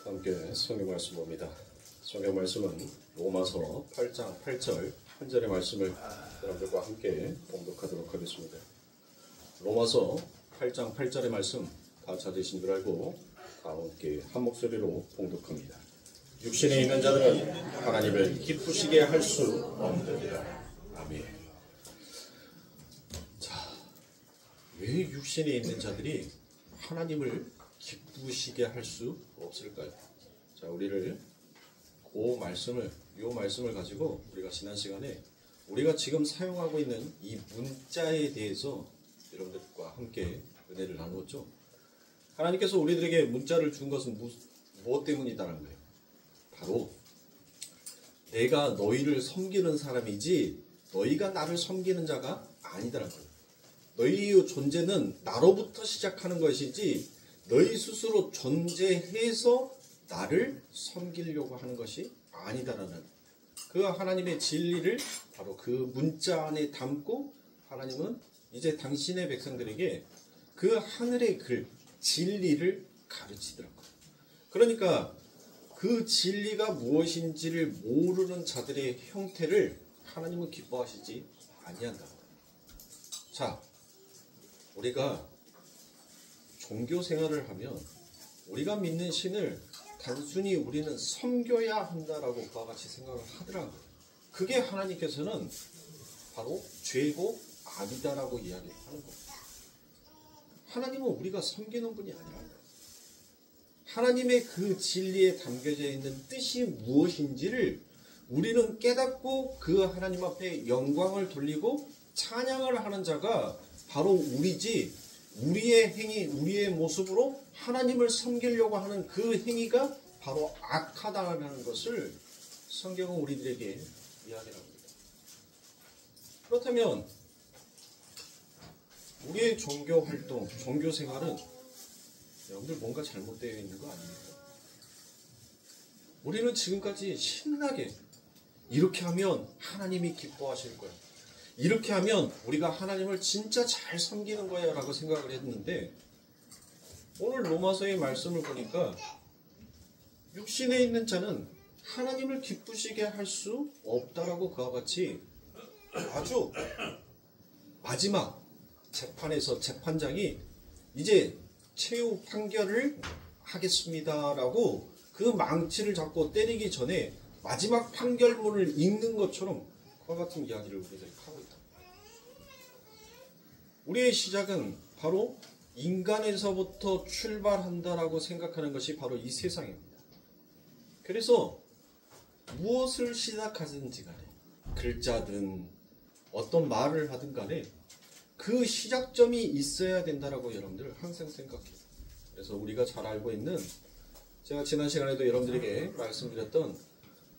함께 성경 말씀 봅니다. 성경 말씀은 로마서 8장 8절 한 절의 말씀을 여러분들과 함께 봉독하도록 하겠습니다. 로마서 8장 8절의 말씀 다 찾으신 줄 알고 다 함께 한 목소리로 봉독합니다. 육신에 있는 자들은 하나님을 기쁘시게 할 수 없느니라. 아멘. 자, 왜 육신에 있는 자들이 하나님을 기쁘시게 할 수 없을까요? 자, 우리를 이 말씀을 가지고 우리가 지난 시간에 우리가 지금 사용하고 있는 이 문자에 대해서 여러분들과 함께 은혜를 나누었죠. 하나님께서 우리들에게 문자를 준 것은 무엇 때문이다라는 거예요. 바로 내가 너희를 섬기는 사람이지 너희가 나를 섬기는 자가 아니다라는 거예요. 너희의 존재는 나로부터 시작하는 것이지 너희 스스로 존재해서 나를 섬기려고 하는 것이 아니다라는 그 하나님의 진리를 바로 그 문자 안에 담고 하나님은 이제 당신의 백성들에게 그 하늘의 글, 진리를 가르치더라고요. 그러니까 그 진리가 무엇인지를 모르는 자들의 형태를 하나님은 기뻐하시지 아니한다. 자, 우리가 종교 생활을 하면 우리가 믿는 신을 단순히 우리는 섬겨야 한다라고 그와 같이 생각을 하더라고요. 그게 하나님께서는 바로 죄고 아니다라고 이야기를 하는 겁니다. 하나님은 우리가 섬기는 분이 아니라 하나님의 그 진리에 담겨져 있는 뜻이 무엇인지를 우리는 깨닫고 그 하나님 앞에 영광을 돌리고 찬양을 하는 자가 바로 우리지, 우리의 행위, 우리의 모습으로 하나님을 섬기려고 하는 그 행위가 바로 악하다라는 것을 성경은 우리들에게 이야기를 합니다. 그렇다면 우리의 종교 활동, 종교 생활은 여러분들 뭔가 잘못되어 있는 거 아닙니까? 우리는 지금까지 신나게 이렇게 하면 하나님이 기뻐하실 거야. 이렇게 하면 우리가 하나님을 진짜 잘 섬기는 거야 라고 생각을 했는데 오늘 로마서의 말씀을 보니까 육신에 있는 자는 하나님을 기쁘시게 할 수 없다라고 그와 같이 아주 마지막 재판에서 재판장이 이제 최후 판결을 하겠습니다라고 그 망치를 잡고 때리기 전에 마지막 판결문을 읽는 것처럼 그와 같은 이야기를 우리들이 하고 있다. 우리의 시작은 바로 인간에서부터 출발한다라고 생각하는 것이 바로 이 세상입니다. 그래서 무엇을 시작하든지 간에 글자든 어떤 말을 하든 간에 그 시작점이 있어야 된다라고 여러분들 항상 생각해요. 그래서 우리가 잘 알고 있는 제가 지난 시간에도 여러분들에게 말씀드렸던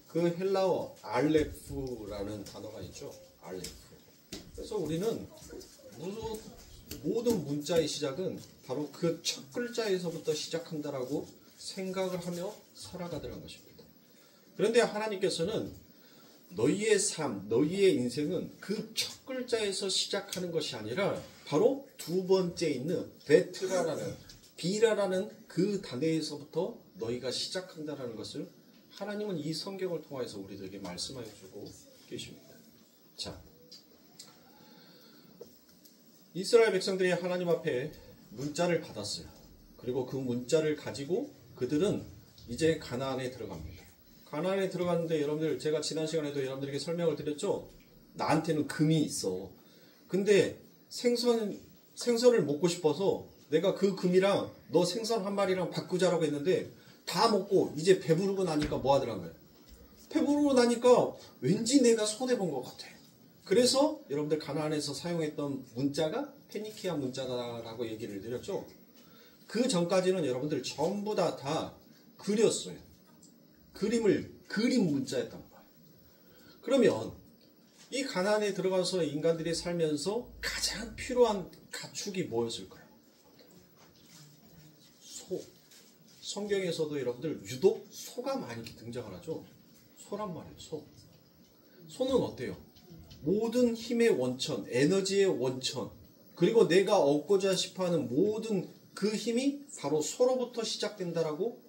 그 헬라어 알레프라는 단어가 있죠. 알레프. 그래서 우리는 모든 문자의 시작은 바로 그 첫 글자에서부터 시작한다라고 생각을 하며 살아가더라는 것입니다. 그런데 하나님께서는 너희의 삶, 너희의 인생은 그 첫 글자에서 시작하는 것이 아니라 바로 두 번째 있는 비라라는 그 단어에서부터 너희가 시작한다라는 것을 하나님은 이 성경을 통해서 우리들에게 말씀하여 주고 계십니다. 자, 이스라엘 백성들이 하나님 앞에 문자를 받았어요. 그리고 그 문자를 가지고 그들은 이제 가나안에 들어갑니다. 가나안에 들어갔는데 여러분들 제가 지난 시간에도 여러분들에게 설명을 드렸죠. 나한테는 금이 있어. 근데 생선을 먹고 싶어서 내가 그 금이랑 너 생선 한 마리랑 바꾸자라고 했는데 다 먹고 이제 배부르고 나니까 뭐 하더라고요. 배부르고 나니까 왠지 내가 손해본 것 같아. 그래서 여러분들 가나안에서 사용했던 문자가 페니키아 문자다라고 얘기를 드렸죠. 그 전까지는 여러분들 전부 다 그렸어요. 그림 문자였단 말이에요. 그러면 이 가나안에 들어가서 인간들이 살면서 가장 필요한 가축이 뭐였을까요? 소. 성경에서도 여러분들 유독 소가 많이 등장을 하죠. 소란 말이에요. 소. 소는 어때요? 모든 힘의 원천, 에너지의 원천, 그리고 내가 얻고자 싶어하는 모든 그 힘이 바로 소로부터 시작된다라고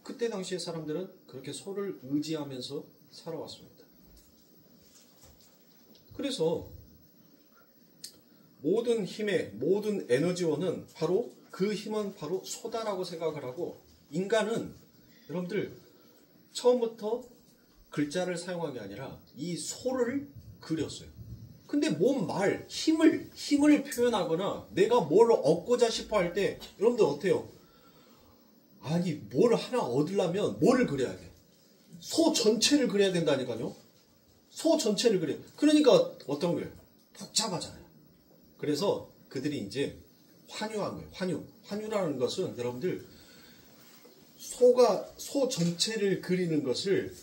그때 당시에 사람들은 그렇게 소를 의지하면서 살아왔습니다. 그래서 모든 힘의 모든 에너지원은 바로 그 힘은 바로 소다라고 생각을 하고, 인간은 여러분들 처음부터 글자를 사용한 게 아니라 이 소를 그렸어요. 근데 뭔 말, 힘을 표현하거나 내가 뭘 얻고자 싶어 할 때 여러분들 어때요? 아니 뭘 하나 얻으려면 뭐를 그려야 돼? 소 전체를 그려야 된다니까요. 소 전체를 그려. 그러니까 어떤 거예요? 복잡하잖아요. 그래서 그들이 이제 환유한 거예요. 환유라는 것은 여러분들 소 전체를 그리는 것을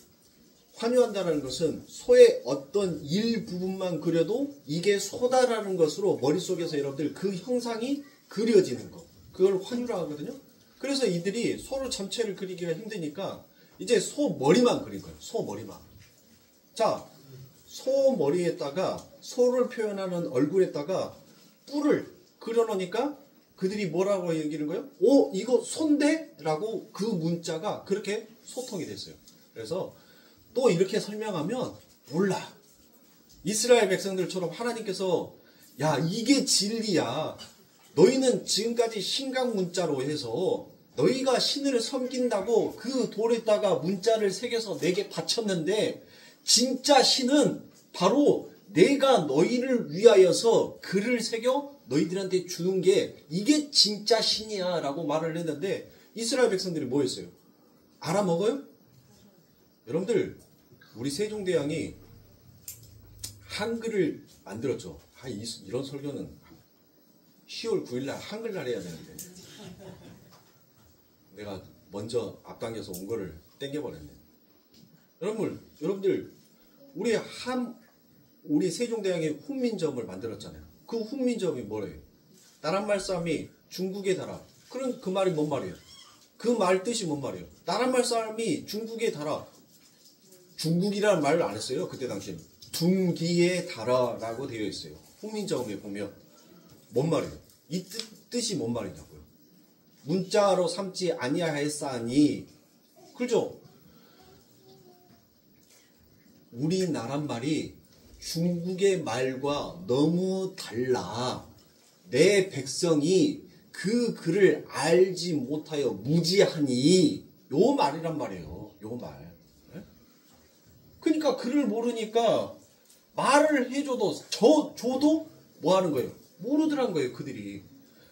환유한다는 것은 소의 어떤 일부분만 그려도 이게 소다라는 것으로 머릿속에서 여러분들 그 형상이 그려지는 거. 그걸 환유라고 하거든요. 그래서 이들이 소를 전체를 그리기가 힘드니까 이제 소 머리만 그린 거예요. 소 머리만. 자, 소 머리에다가 소를 표현하는 얼굴에다가 뿔을 그려놓으니까 그들이 뭐라고 얘기하는 거예요? 오, 이거 소인데? 라고 그 문자가 그렇게 소통이 됐어요. 그래서 또 이렇게 설명하면 몰라. 이스라엘 백성들처럼 하나님께서 야 이게 진리야. 너희는 지금까지 신강 문자로 해서 너희가 신을 섬긴다고 그 돌에다가 문자를 새겨서 내게 바쳤는데 진짜 신은 바로 내가 너희를 위하여서 글을 새겨 너희들한테 주는 게 이게 진짜 신이야 라고 말을 했는데 이스라엘 백성들이 뭐 했어요? 알아먹어요? 여러분들 우리 세종대왕이 한글을 만들었죠. 이런 설교는 10월 9일날 한글날 해야 되는데 내가 먼저 앞당겨서 온 거를 땡겨버렸네. 여러분들 우리 세종대왕이 훈민점을 만들었잖아요. 그 훈민점이 뭐래요? 나란 말싸움이 중국에 달아. 그럼 그 말이 뭔 말이에요? 그 말 뜻이 뭔 말이에요? 나란 말싸움이 중국에 달아. 중국이라는 말을 안 했어요. 그때 당시에는. 둥기에 달아라고 되어 있어요. 훈민정음에 보면. 뭔 말이에요? 이 뜻이 뭔 말이냐고요? 문자로 삼지 아니하였사니. 그죠? 우리나란 말이 중국의 말과 너무 달라. 내 백성이 그 글을 알지 못하여 무지하니. 요 말이란 말이에요. 요 말. 그러니까 글을 모르니까 말을 해줘도 줘도 뭐 하는 거예요? 모르더란 거예요. 그들이.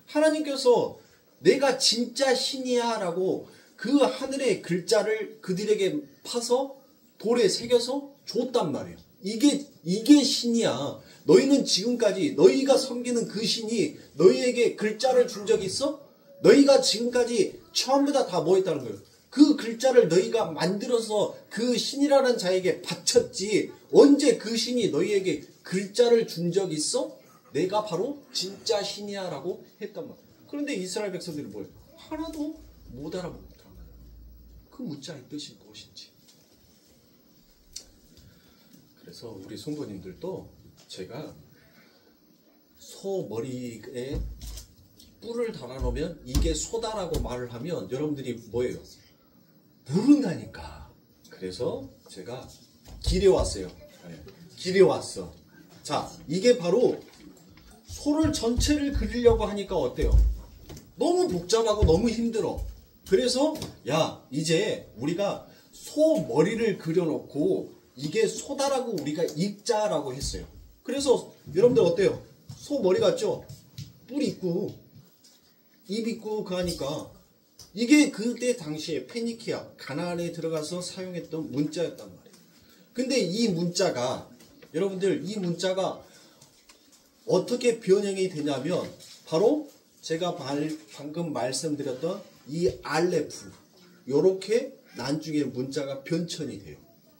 하나님께서 내가 진짜 신이야 라고 그 하늘의 글자를 그들에게 파서 돌에 새겨서 줬단 말이에요. 이게 신이야. 너희는 지금까지 너희가 섬기는 그 신이 너희에게 글자를 준 적이 있어? 너희가 지금까지 처음부터 다 뭐 했다는 거예요? 그 글자를 너희가 만들어서 그 신이라는 자에게 바쳤지. 언제 그 신이 너희에게 글자를 준 적 있어? 내가 바로 진짜 신이야 라고 했단 말이야. 그런데 이스라엘 백성들이 뭐예요? 하나도 못 알아먹더라. 그 문자의 뜻이 무엇인지. 그래서 우리 성도님들도 제가 소 머리에 뿔을 달아놓으면 이게 소다라고 말을 하면 여러분들이 뭐예요? 모른다니까. 그래서 제가 길에 왔어요. 네, 길에 왔어. 자, 이게 바로 소를 전체를 그리려고 하니까 어때요? 너무 복잡하고 너무 힘들어. 그래서 야 이제 우리가 소 머리를 그려놓고 이게 소다라고 우리가 읽자라고 했어요. 그래서 여러분들 어때요? 소 머리 같죠? 뿔 있고 입 있고 그 하니까 이게 그때 당시에 페니키아 가나안에 들어가서 사용했던 문자였단 말이에요. 근데 이 문자가 여러분들 이 문자가 어떻게 변형이 되냐면 바로 제가 방금 말씀드렸던 이 알레프 요렇게 나중에 문자가 변천이 돼요.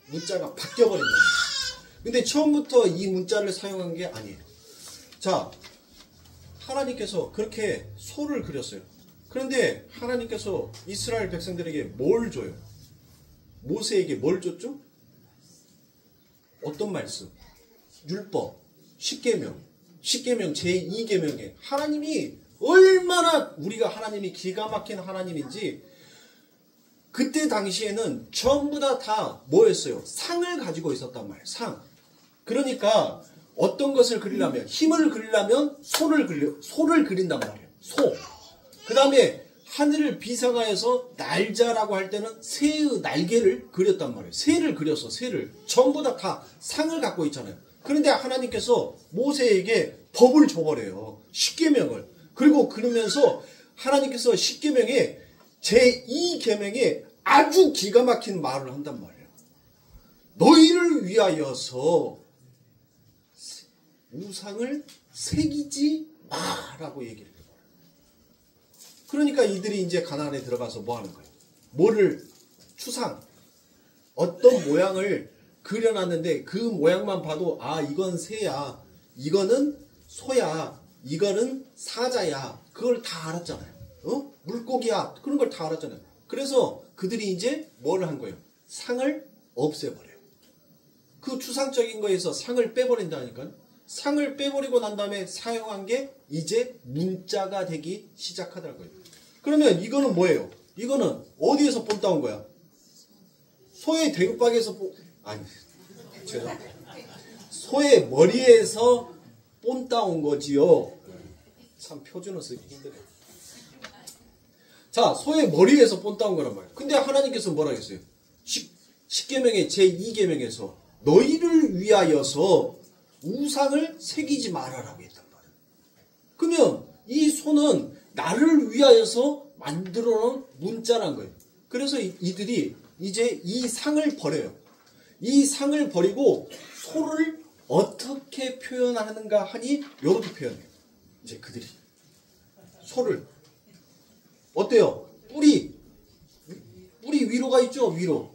문자가 바뀌어버린다는 거예요. 근데 처음부터 이 문자를 사용한 게 아니에요. 자, 하나님께서 그렇게 소를 그렸어요. 그런데 하나님께서 이스라엘 백성들에게 뭘 줘요? 모세에게 뭘 줬죠? 어떤 말씀? 율법, 십계명 제2계명에 하나님이 얼마나 우리가 하나님이 기가 막힌 하나님인지 그때 당시에는 전부 다 뭐였어요? 상을 가지고 있었단 말이에요. 상. 그러니까 어떤 것을 그리려면, 힘을 그리려면 소를 그린단 말이에요. 소. 그 다음에 하늘을 비상하여서 날자라고 할 때는 새의 날개를 그렸단 말이에요. 새를 그렸어. 새를. 전부 다 상을 갖고 있잖아요. 그런데 하나님께서 모세에게 법을 줘버려요. 십계명을. 그리고 그러면서 하나님께서 십계명에 제2계명에 아주 기가 막힌 말을 한단 말이에요. 너희를 위하여서 우상을 새기지 마라고 얘기를 해요. 그러니까 이들이 이제 가나안에 들어가서 뭐 하는 거예요? 뭐를 추상 어떤 모양을 그려놨는데 그 모양만 봐도 아 이건 새야, 이거는 소야, 이거는 사자야, 그걸 다 알았잖아요. 물고기야, 그런 걸 다 알았잖아요. 그래서 그들이 이제 뭐를 한 거예요? 상을 없애버려요. 그 추상적인 거에서 상을 빼버린다니까요. 상을 빼버리고 난 다음에 사용한 게 이제 문자가 되기 시작하더라고요. 그러면 이거는 뭐예요? 이거는 어디에서 본 따온 거야? 소의 대구박에서 죄송합니다. 소의 머리에서 본 따온 거지요. 참 표준어 쓰기 힘드네. 자, 소의 머리에서 본 따온 거란 말이에요. 근데 하나님께서 뭐라 했어요? 십계명의 제2계명에서 너희를 위하여서 우상을 새기지 말아라고 했단 말이에요. 그러면 이 소는 나를 위하여서 만들어 놓은 문자란 거예요. 그래서 이들이 이제 이 상을 버려요. 이 상을 버리고 소를 어떻게 표현하는가 하니 이렇게 표현해요. 이제 그들이 소를 어때요? 뿔이 위로가 있죠? 위로.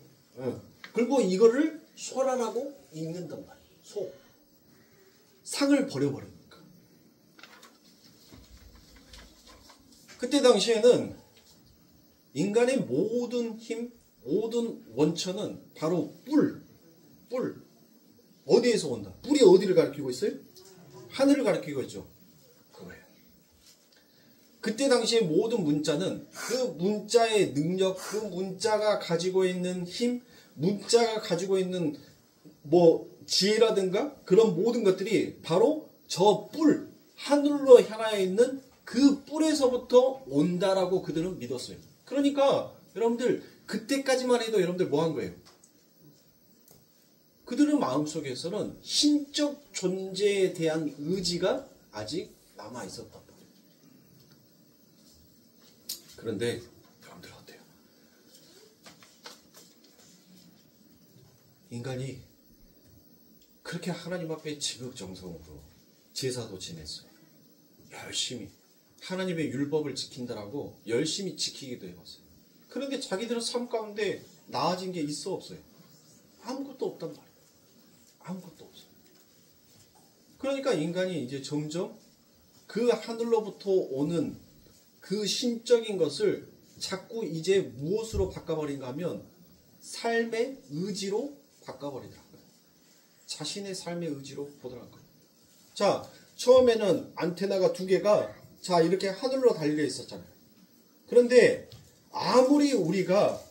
그리고 이거를 소라라고 읽는단 말이에요. 소. 상을 버려버리니까. 그때 당시에는 인간의 모든 힘, 모든 원천은 바로 뿔. 어디에서 온다? 뿔이 어디를 가리키고 있어요? 하늘을 가리키고 있죠. 그거예요. 그때 당시에 모든 문자는 그 문자의 능력, 그 문자가 가지고 있는 힘, 문자가 가지고 있는 지혜라든가 그런 모든 것들이 바로 저 뿔, 하늘로 향하여 있는 그 뿔에서부터 온다라고 그들은 믿었어요. 그러니까 여러분들 그때까지만 해도 여러분들 뭐 한 거예요? 그들의 마음속에서는 신적 존재에 대한 의지가 아직 남아 있었단 말이에요. 그런데 여러분들 어때요? 인간이 그렇게 하나님 앞에 지극정성으로 제사도 지냈어요. 열심히 하나님의 율법을 지킨다라고 열심히 지키기도 해봤어요. 그런데 자기들의 삶 가운데 나아진 게 있어 없어요? 아무것도 없단 말이에요. 아무것도 없어요. 그러니까 인간이 이제 점점 그 하늘로부터 오는 그 신적인 것을 자꾸 이제 무엇으로 바꿔버린가 하면 삶의 의지로 바꿔버리더라고요. 자신의 삶의 의지로 보더라고요. 자, 처음에는 안테나가 2개가 자 이렇게 하늘로 달려 있었잖아요. 그런데 아무리 우리가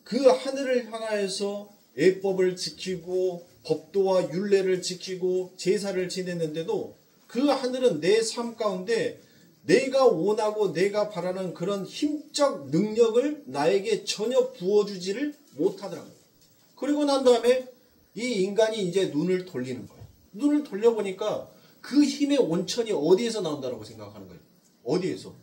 그 하늘을 향하여서 예법을 지키고 법도와 율례를 지키고 제사를 지냈는데도 그 하늘은 내 삶 가운데 내가 원하고 내가 바라는 그런 힘적 능력을 나에게 전혀 부어주지를 못하더라고요. 그리고 난 다음에 이 인간이 이제 눈을 돌리는 거예요. 눈을 돌려보니까 그 힘의 원천이 어디에서 나온다고 생각하는 거예요? 어디에서?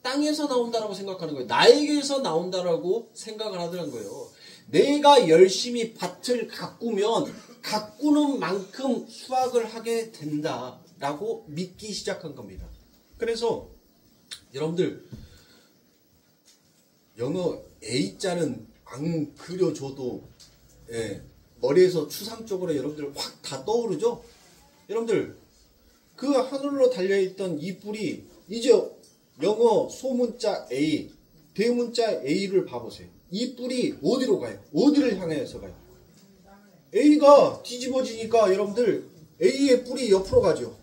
땅에서 나온다라고 생각하는 거예요. 나에게서 나온다라고 생각을 하더라는 거예요. 내가 열심히 밭을 가꾸면 가꾸는 만큼 수확을 하게 된다라고 믿기 시작한 겁니다. 그래서 여러분들 영어 A자는 안 그려줘도 머리에서 추상적으로 여러분들 확 다 떠오르죠? 여러분들 그 하늘로 달려있던 이 뿔이 이제 영어 소문자 A, 대문자 A를 봐보세요. 이 뿔이 어디로 가요? 어디를 향해서 가요? A가 뒤집어지니까 여러분들 A의 뿔이 옆으로 가죠.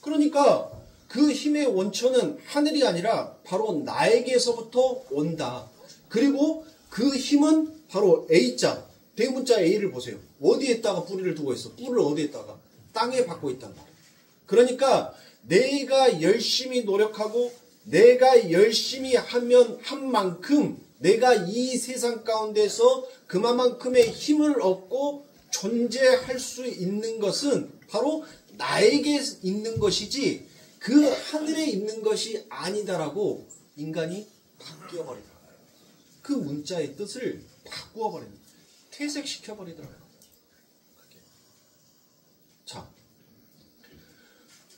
그러니까 그 힘의 원천은 하늘이 아니라 바로 나에게서부터 온다. 그리고 그 힘은 바로 A자, 대문자 A를 보세요. 어디에다가 뿌리를 두고 있어? 뿔을 어디에다가? 땅에 받고 있단 말이에요. 그러니까 내가 열심히 노력하고 내가 열심히 하면 한 만큼 내가 이 세상 가운데서 그만큼의 힘을 얻고 존재할 수 있는 것은 바로 나에게 있는 것이지 그 하늘에 있는 것이 아니다라고 인간이 바뀌어버리더라고요. 그 문자의 뜻을 바꾸어버리는, 퇴색시켜버리더라고요. 자,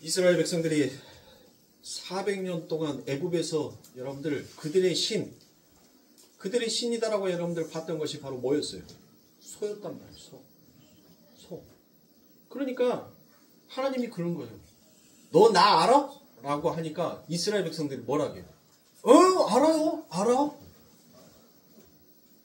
이스라엘 백성들이 400년 동안 애굽에서 여러분들 그들의 신이다라고 여러분들 봤던 것이 바로 뭐였어요? 소였단 말이에요. 소. 그러니까 하나님이 그런 거예요. 너 나 알아? 라고 하니까 이스라엘 백성들이 뭐라고 해요? 알아요. 알아.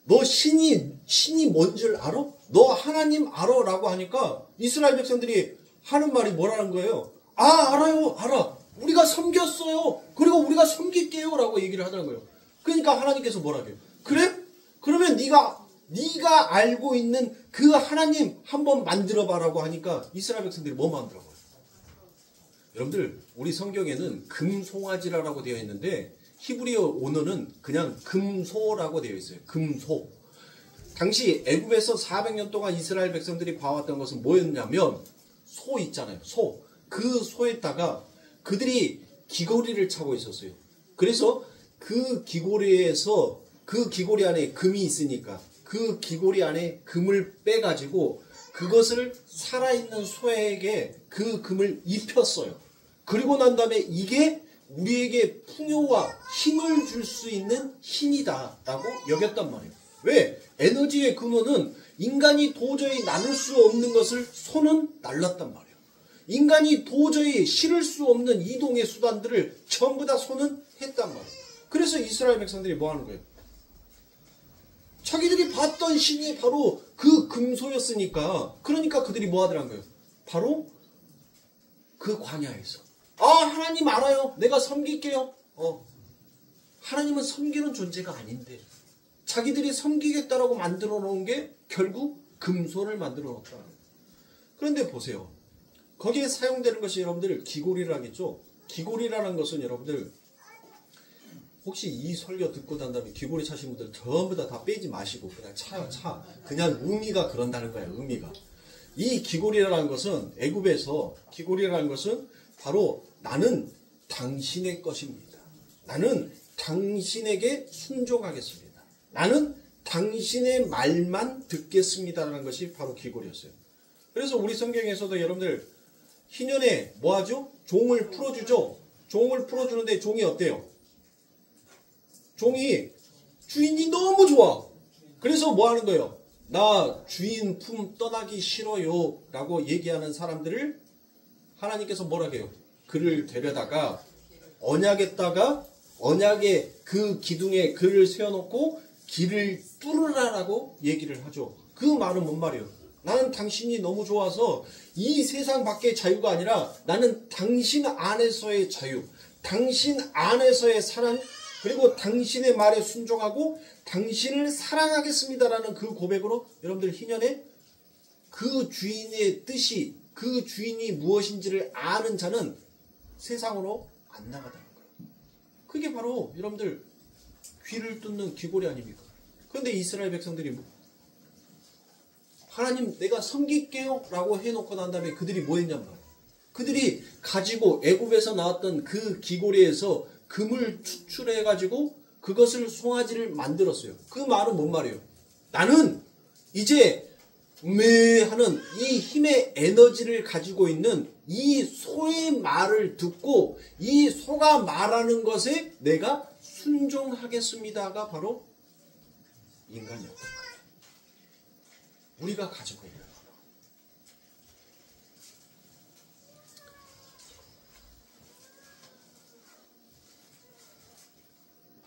너 신이 뭔 줄 알아? 너 하나님 알아? 라고 하니까 이스라엘 백성들이 하는 말이 뭐라는 거예요? 알아요. 알아. 우리가 섬겼어요. 그리고 우리가 섬길게요. 라고 얘기를 하더라는 거예요. 그러니까 하나님께서 뭐라고 해요? 그래? 그러면 네가 알고 있는 그 하나님 한번 만들어봐라고 하니까 이스라엘 백성들이 뭐 만들어봐요? 여러분들 우리 성경에는 금송아지라고 되어 있는데 히브리어 원어는 그냥 금소라고 되어 있어요. 금소. 당시 애굽에서 400년 동안 이스라엘 백성들이 봐왔던 것은 뭐였냐면 소 있잖아요. 소. 그 소에다가 그들이 귀고리를 차고 있었어요. 그래서 그 귀고리에서 그 귀고리 안에 금이 있으니까 그 귀고리 안에 금을 빼가지고 그것을 살아있는 소에게 그 금을 입혔어요. 그리고 난 다음에 이게 우리에게 풍요와 힘을 줄 수 있는 힘이다 라고 여겼단 말이에요. 왜? 에너지의 근원은 인간이 도저히 나눌 수 없는 것을 소는 날랐단 말이에요. 인간이 도저히 실을 수 없는 이동의 수단들을 전부 다 소는 했단 말이에요. 그래서 이스라엘 백성들이 뭐 하는 거예요? 자기들이 봤던 신이 바로 그 금소였으니까 그러니까 그들이 뭐 하더란 거예요? 바로 그 광야에서 하나님 알아요. 내가 섬길게요. 하나님은 섬기는 존재가 아닌데 자기들이 섬기겠다라고 만들어 놓은 게 결국 금소를 만들어 놓았다. 그런데 보세요. 거기에 사용되는 것이 여러분들 귀고리라고 하겠죠. 귀고리라는 것은 여러분들 혹시 이 설교 듣고 난 다음에 귀고리 차신 분들 전부 다 빼지 마시고 그냥 차요. 그냥 의미가 그런다는 거예요. 의미가. 이 귀고리라는 것은 애굽에서 귀고리라는 것은 바로 나는 당신의 것입니다. 나는 당신에게 순종하겠습니다. 나는 당신의 말만 듣겠습니다라는 것이 바로 귀고리였어요. 그래서 우리 성경에서도 여러분들 희년에 뭐하죠? 종을 풀어주죠. 종을 풀어주는데 종이 어때요? 종이 주인이 너무 좋아. 그래서 뭐 하는 거예요? 나 주인 품 떠나기 싫어요 라고 얘기하는 사람들을 하나님께서 뭐라고 해요? 그를 데려다가 언약의 그 기둥에 그를 세워놓고 길을 뚫으라라고 얘기를 하죠. 그 말은 뭔 말이에요? 나는 당신이 너무 좋아서 이 세상 밖의 자유가 아니라 나는 당신 안에서의 자유, 당신 안에서의 사랑, 그리고 당신의 말에 순종하고 당신을 사랑하겠습니다라는 그 고백으로 여러분들 희년에 그 주인의 뜻이, 그 주인이 무엇인지를 아는 자는 세상으로 안 나가다는 거예요. 그게 바로 여러분들 귀를 뚫는 귀고리 아닙니까? 그런데 이스라엘 백성들이 하나님 내가 섬길게요 라고 해놓고 난 다음에 그들이 뭐 했냔 말이에요. 그들이 가지고 애굽에서 나왔던 그 귀고리에서 금을 추출해가지고 그것을 송아지를 만들었어요. 그 말은 뭔 말이에요? 나는 이제 하는 이 힘의 에너지를 가지고 있는 이 소의 말을 듣고 이 소가 말하는 것에 내가 순종하겠습니다가 바로 인간이었다. 우리가 가지고 있는 것.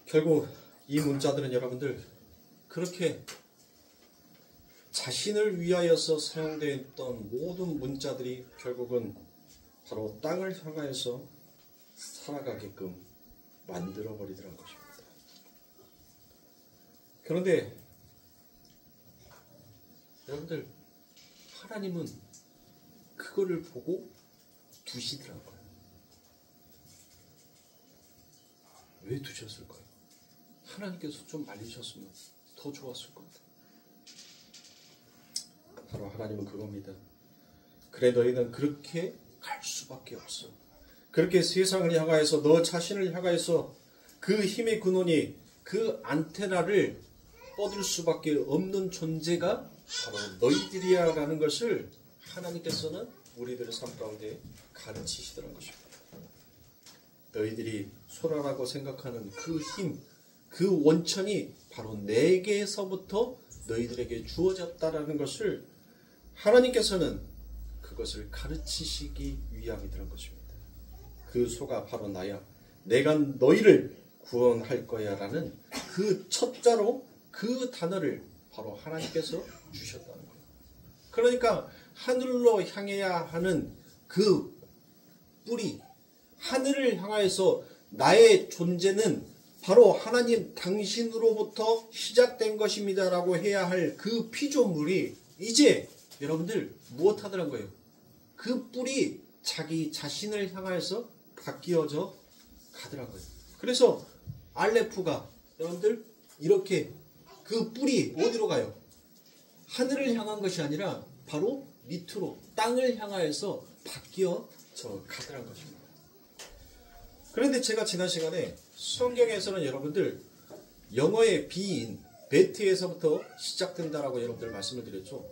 결국 이 문자들은 여러분들 그렇게 자신을 위하여서 사용되었던 모든 문자들이 결국은 바로 땅을 향하여서 살아가게끔 만들어버리더라는 것입니다. 그런데 여러분들, 하나님은 그거를 보고 두시더라고요. 왜 두셨을까요? 하나님께서 좀 말리셨으면 더 좋았을 겁니다. 바로 하나님은 그겁니다. 그래, 너희는 그렇게 갈 수밖에 없어. 그렇게 세상을 향하여서, 너 자신을 향하여서 그 힘의 근원이, 그 안테나를 뻗을 수밖에 없는 존재가 바로 너희들이야 라는 것을 하나님께서는 우리들의 삶 가운데 가르치시더라는 것입니다. 너희들이 소라라고 생각하는 그 힘, 그 원천이 바로 내게서부터 너희들에게 주어졌다라는 것을 하나님께서는 그것을 가르치시기 위함이라는 것입니다. 그 소가 바로 나야, 내가 너희를 구원할 거야 라는 그 첫자로 그 단어를 바로 하나님께서 주셨다는 거예요. 그러니까 하늘로 향해야 하는 그 뿌리, 하늘을 향하여서 나의 존재는 바로 하나님 당신으로부터 시작된 것입니다 라고 해야 할 그 피조물이 이제 여러분들 무엇 하더란 거예요? 그 뿔이 자기 자신을 향하여서 바뀌어져 가더란 거예요. 그래서 알레프가 여러분들 이렇게 그 뿔이 어디로 가요? 하늘을 향한 것이 아니라 바로 밑으로 땅을 향하여서 바뀌어져 가더란 것입니다. 그런데 제가 지난 시간에 성경에서는 여러분들 영어의 비인 베트에서부터 시작된다라고 여러분들 말씀을 드렸죠.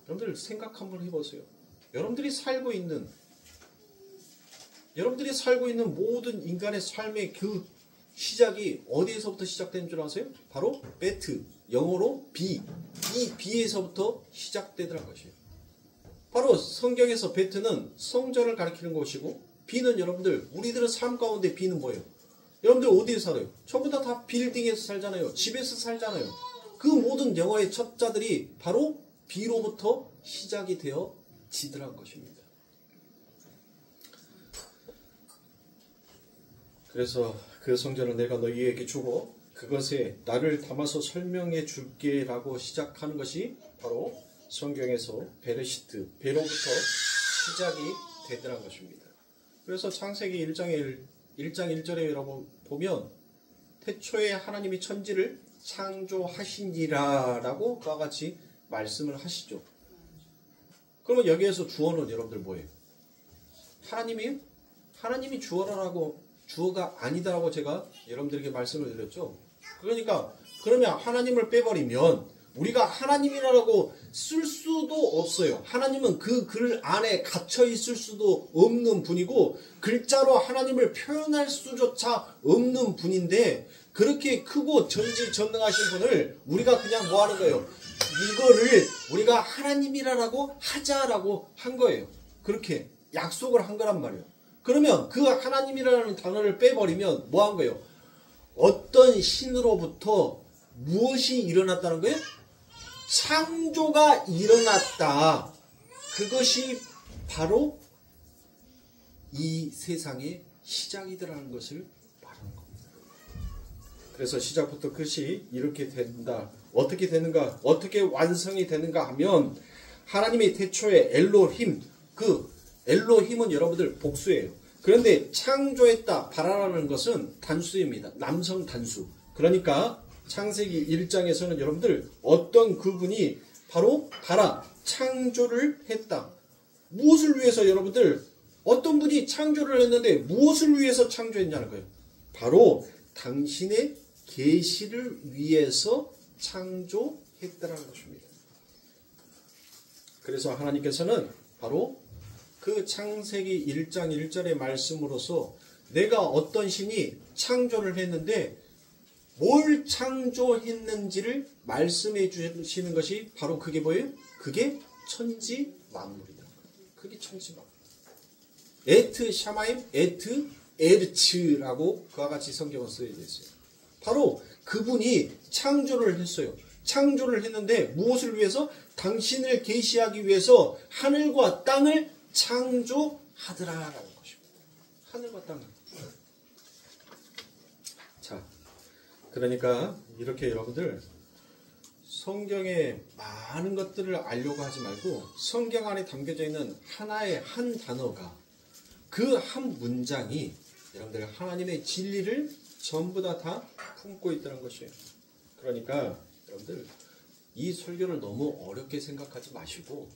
여러분들 생각 한번 해보세요. 여러분들이 살고 있는 모든 인간의 삶의 그 시작이 어디에서부터 시작된 줄 아세요? 바로 베트, 영어로 비, 이 비에서부터 시작되더란 것이에요. 바로 성경에서 베트는 성전을 가리키는 것이고, 비는 여러분들, 우리들의 삶 가운데 비는 뭐예요? 여러분들 어디에 살아요? 전부 다 빌딩에서 살잖아요. 집에서 살잖아요. 그 모든 영어의 첫자들이 바로 비로부터 시작이 되어 지더란 것입니다. 그래서 그 성전을 내가 너희에게 주고 그것에 나를 담아서 설명해 줄게 라고 시작하는 것이 바로 성경에서 베레시트, 배로부터 시작이 되더란 것입니다. 그래서 창세기 1장 1절에 여러분 보면 태초에 하나님이 천지를 창조하시니라 라고 그와 같이 말씀을 하시죠. 그러면 여기에서 주어는 여러분들 뭐예요? 하나님이 주어라고, 주어가 아니다라고 제가 여러분들에게 말씀을 드렸죠. 그러니까 그러면 하나님을 빼버리면 우리가 하나님이라고 쓸 수도 없어요. 하나님은 그 글 안에 갇혀 있을 수도 없는 분이고 글자로 하나님을 표현할 수조차 없는 분인데, 그렇게 크고 전지전능하신 분을 우리가 그냥 뭐 하는 거예요? 이거를 우리가 하나님이라고 하자라고 한 거예요. 그렇게 약속을 한 거란 말이에요. 그러면 그 하나님이라는 단어를 빼버리면 뭐 한 거예요? 어떤 신으로부터 무엇이 일어났다는 거예요? 창조가 일어났다. 그것이 바로 이 세상의 시작이더라는 것을 말하는 겁니다. 그래서 시작부터 끝이 이렇게 된다. 어떻게 되는가? 어떻게 완성이 되는가 하면 하나님이 태초에 엘로힘, 그 엘로힘은 여러분들 복수예요. 그런데 창조했다, 바라라는 것은 단수입니다. 남성 단수. 그러니까 창세기 1장에서는 여러분들 어떤 그분이 바로 바라, 창조를 했다. 무엇을 위해서 여러분들, 어떤 분이 창조를 했는데 무엇을 위해서 창조했냐는 거예요. 바로 당신의 계시를 위해서 창조했다는 것입니다. 그래서 하나님께서는 바로 그 창세기 1장 1절의 말씀으로서 내가 어떤 신이 창조를 했는데 뭘 창조했는지를 말씀해 주시는 것이 바로 그게 뭐예요? 그게 천지 만물이다. 그게 천지 만물. 에트 샤마임 에트 에르츠라고 그와 같이 성경은 쓰여져 있어요. 바로 그분이 창조를 했어요. 창조를 했는데 무엇을 위해서? 당신을 계시하기 위해서 하늘과 땅을 창조하더라라는 것입니다. 하늘과 땅을. 자, 그러니까 이렇게 여러분들 성경에 많은 것들을 알려고 하지 말고 성경 안에 담겨져 있는 하나의 한 단어가 그 한 문장이 여러분들 하나님의 진리를 전부 다 품고 있다는 것이에요. 그러니까 여러분들 이 설교를 너무 어렵게 생각하지 마시고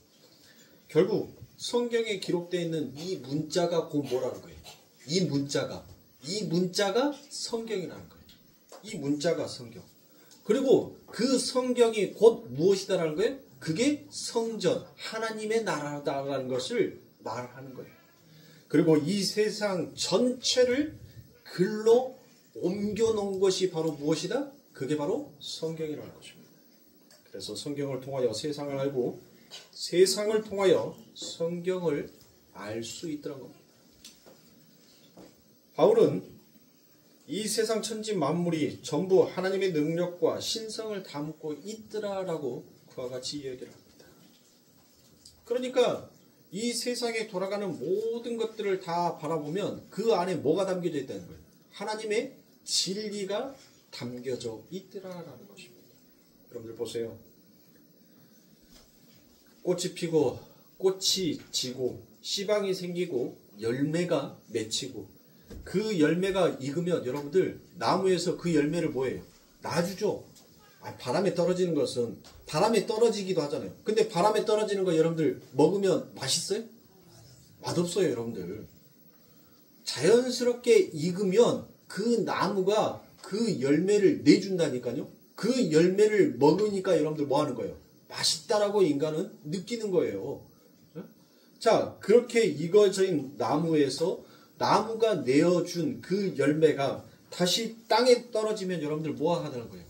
결국 성경에 기록되어 있는 이 문자가 곧 뭐라는 거예요? 이 문자가 성경이라는 거예요. 이 문자가 성경. 그리고 그 성경이 곧 무엇이다라는 거예요? 그게 성전, 하나님의 나라다라는 것을 말하는 거예요. 그리고 이 세상 전체를 글로 옮겨놓은 것이 바로 무엇이다? 그게 바로 성경이라는 것입니다. 그래서 성경을 통하여 세상을 알고 세상을 통하여 성경을 알 수 있다는 겁니다. 바울은 이 세상 천지 만물이 전부 하나님의 능력과 신성을 담고 있더라라고 그와 같이 얘기를 합니다. 그러니까 이 세상에 돌아가는 모든 것들을 다 바라보면 그 안에 뭐가 담겨져 있다는 거예요? 하나님의 진리가 담겨져 있더라라는 것입니다. 여러분들 보세요. 꽃이 피고 꽃이 지고 씨방이 생기고 열매가 맺히고 그 열매가 익으면 여러분들 나무에서 그 열매를 뭐예요? 놔주죠. 바람에 떨어지는 것은 바람에 떨어지기도 하잖아요. 근데 바람에 떨어지는 거 여러분들 먹으면 맛있어요? 맛없어요, 여러분들. 자연스럽게 익으면 그 나무가 그 열매를 내준다니까요. 그 열매를 먹으니까 여러분들 뭐 하는 거예요? 맛있다라고 인간은 느끼는 거예요. 자, 그렇게 익어진 나무에서 나무가 내어준 그 열매가 다시 땅에 떨어지면 여러분들 뭐 하는 거예요?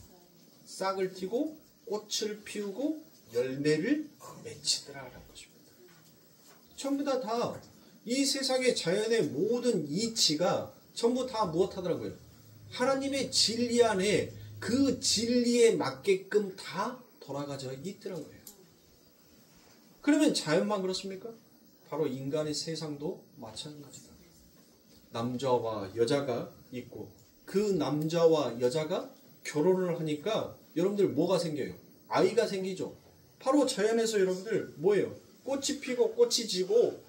싹을 틔고 꽃을 피우고 열매를 맺히더라라는 것입니다. 전부 다 이 세상의 자연의 모든 이치가 전부 다 무엇하더라고요? 하나님의 진리 안에 그 진리에 맞게끔 다 돌아가져 있더라는 거예요. 그러면 자연만 그렇습니까? 바로 인간의 세상도 마찬가지다. 남자와 여자가 있고 그 남자와 여자가 결혼을 하니까 여러분들 뭐가 생겨요? 아이가 생기죠. 바로 자연에서 여러분들 뭐예요? 꽃이 피고 꽃이 지고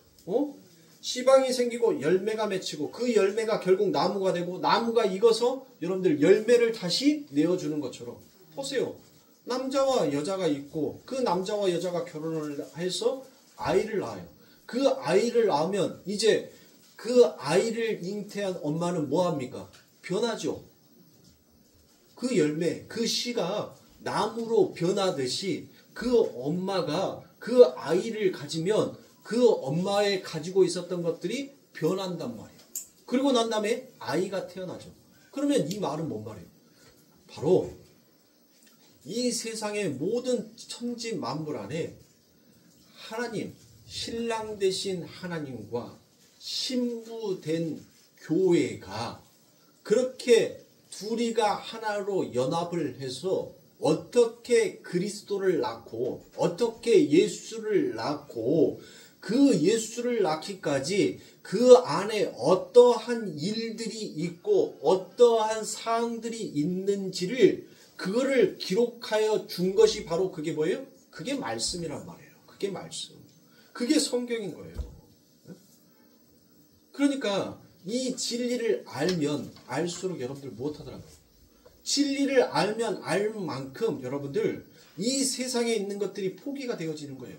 씨방이 생기고 열매가 맺히고 그 열매가 결국 나무가 되고 나무가 익어서 여러분들 열매를 다시 내어주는 것처럼 보세요. 남자와 여자가 있고 그 남자와 여자가 결혼을 해서 아이를 낳아요. 그 아이를 낳으면 이제 그 아이를 잉태한 엄마는 뭐합니까? 변하죠. 그 열매, 그 씨가 나무로 변하듯이 그 엄마가 그 아이를 가지면 그 엄마의 가지고 있었던 것들이 변한단 말이에요. 그리고 난 다음에 아이가 태어나죠. 그러면 이 말은 뭔 말이에요? 바로 이 세상의 모든 천지 만물 안에 하나님, 신랑 되신 하나님과 신부된 교회가 그렇게 둘이가 하나로 연합을 해서 어떻게 그리스도를 낳고 어떻게 예수를 낳고 그 예수를 낳기까지 그 안에 어떠한 일들이 있고 어떠한 사항들이 있는지를 그거를 기록하여 준 것이 바로 그게 뭐예요? 그게 말씀이란 말이에요. 그게 말씀. 그게 성경인 거예요. 그러니까 이 진리를 알면 알수록 여러분들 못하더라고요. 진리를 알면 알 만큼 여러분들 이 세상에 있는 것들이 포기가 되어지는 거예요.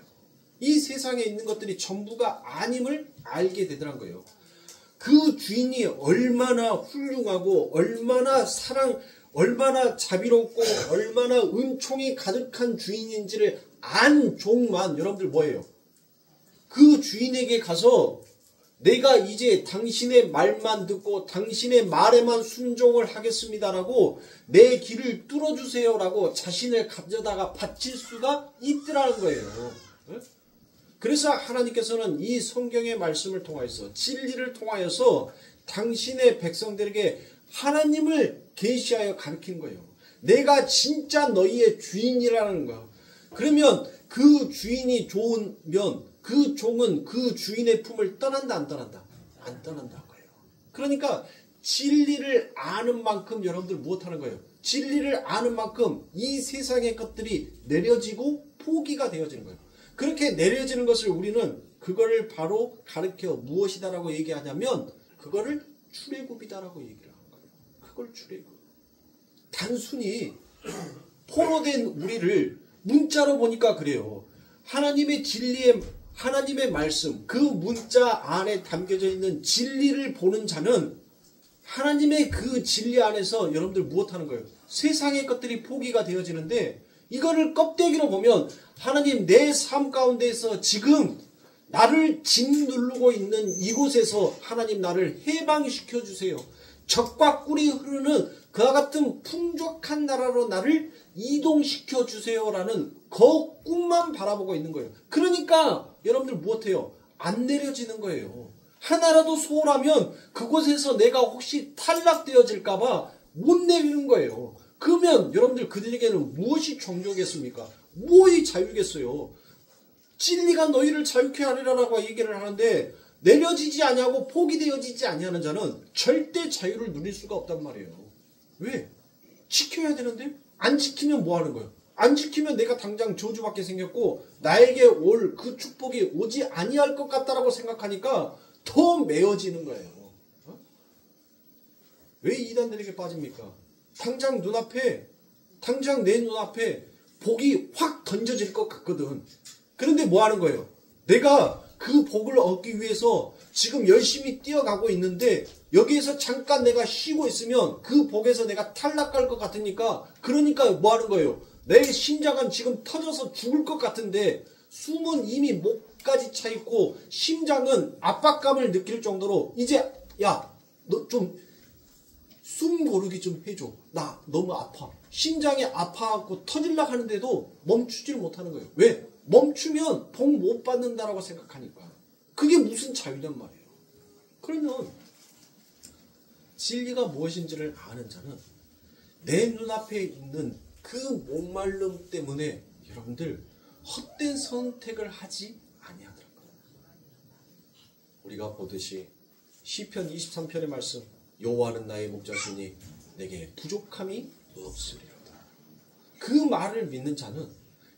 이 세상에 있는 것들이 전부가 아님을 알게 되더란 거예요. 그 주인이 얼마나 훌륭하고 얼마나 자비롭고 얼마나 은총이 가득한 주인인지를 안 종만 여러분들 뭐예요? 그 주인에게 가서 내가 이제 당신의 말만 듣고 당신의 말에만 순종을 하겠습니다라고 내 길을 뚫어주세요라고 자신을 가져다가 바칠 수가 있더라는 거예요. 그래서 하나님께서는 이 성경의 말씀을 통하여서 진리를 통하여서 당신의 백성들에게 하나님을 계시하여 가르친 거예요. 내가 진짜 너희의 주인이라는 거. 그러면 그 주인이 좋으면 그 종은 그 주인의 품을 떠난다 안 떠난다? 안 떠난다는 거예요. 그러니까 진리를 아는 만큼 여러분들 무엇하는 거예요? 진리를 아는 만큼 이 세상의 것들이 내려지고 포기가 되어지는 거예요. 그렇게 내려지는 것을 우리는 그거를 바로 가르쳐 무엇이다라고 얘기하냐면 그거를 출애굽이다라고 얘기를 하는 거예요. 그걸 출애굽. 단순히 포로된 우리를 문자로 보니까 그래요. 하나님의 진리의 하나님의 말씀, 그 문자 안에 담겨져 있는 진리를 보는 자는 하나님의 그 진리 안에서 여러분들 무엇하는 거예요? 세상의 것들이 포기가 되어지는데 이거를 껍데기로 보면 하나님 내 삶 가운데에서 지금 나를 짓누르고 있는 이곳에서 하나님 나를 해방시켜 주세요. 적과 꿀이 흐르는 그와 같은 풍족한 나라로 나를 이동시켜 주세요라는 그 꿈만 바라보고 있는 거예요. 그러니까 여러분들 무엇해요? 안 내려지는 거예요. 하나라도 소홀하면 그곳에서 내가 혹시 탈락되어질까봐 못 내리는 거예요. 그러면 여러분들 그들에게는 무엇이 정죄겠습니까? 무엇이 자유겠어요? 진리가 너희를 자유케 하리라라고 얘기를 하는데 내려지지 아니하고 포기되어지지 아니하는 자는 절대 자유를 누릴 수가 없단 말이에요. 왜? 지켜야 되는데 안 지키면 뭐 하는 거예요? 안 지키면 내가 당장 저주받게 생겼고 나에게 올 그 축복이 오지 아니할 것 같다라고 생각하니까 더 메어지는 거예요. 왜 이단들에게 빠집니까? 당장 내 눈앞에 복이 확 던져질 것 같거든. 그런데 뭐 하는 거예요? 내가 그 복을 얻기 위해서 지금 열심히 뛰어가고 있는데 여기에서 잠깐 내가 쉬고 있으면 그 복에서 내가 탈락할 것 같으니까 그러니까 뭐 하는 거예요? 내 심장은 지금 터져서 죽을 것 같은데 숨은 이미 목까지 차 있고 심장은 압박감을 느낄 정도로 이제 야, 너 좀 숨 고르기 좀 해줘. 나 너무 아파. 심장이 아파갖고 터질라 하는데도 멈추지를 못하는 거예요. 왜? 멈추면 복 못 받는다라고 생각하니까. 그게 무슨 자유란 말이에요. 그러면 진리가 무엇인지를 아는 자는 내 눈앞에 있는 그 목마름 때문에 여러분들 헛된 선택을 하지 아니하더라고요. 우리가 보듯이 시편 23편의 말씀 여호와는 나의 목자시니 내게 부족함이 없으리로다. 그 말을 믿는 자는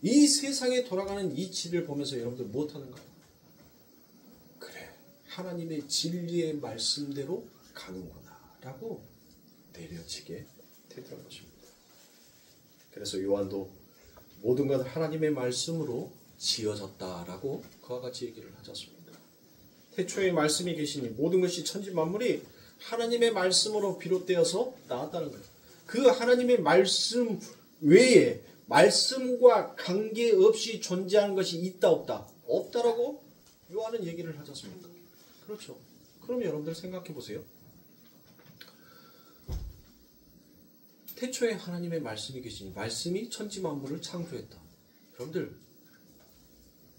이 세상에 돌아가는 이 진리를 보면서 여러분들 무엇하는가요? 그래, 하나님의 진리의 말씀대로 가는구나 라고 내려지게 되더라는 것입니다. 그래서 요한도 모든 것 하나님의 말씀으로 지어졌다라고 그와 같이 얘기를 하지 않습니까? 태초에 말씀이 계시니 모든 것이 천지 만물이 하나님의 말씀으로 비롯되어서 나왔다는 거예요. 그 하나님의 말씀 외에 말씀과 관계없이 존재하는 것이 있다 없다? 없다라고 요한은 얘기를 하지 않습니까? 그렇죠. 그러면 여러분들 생각해 보세요. 태초에 하나님의 말씀이 계시니 말씀이 천지 만물을 창조했다. 여러분들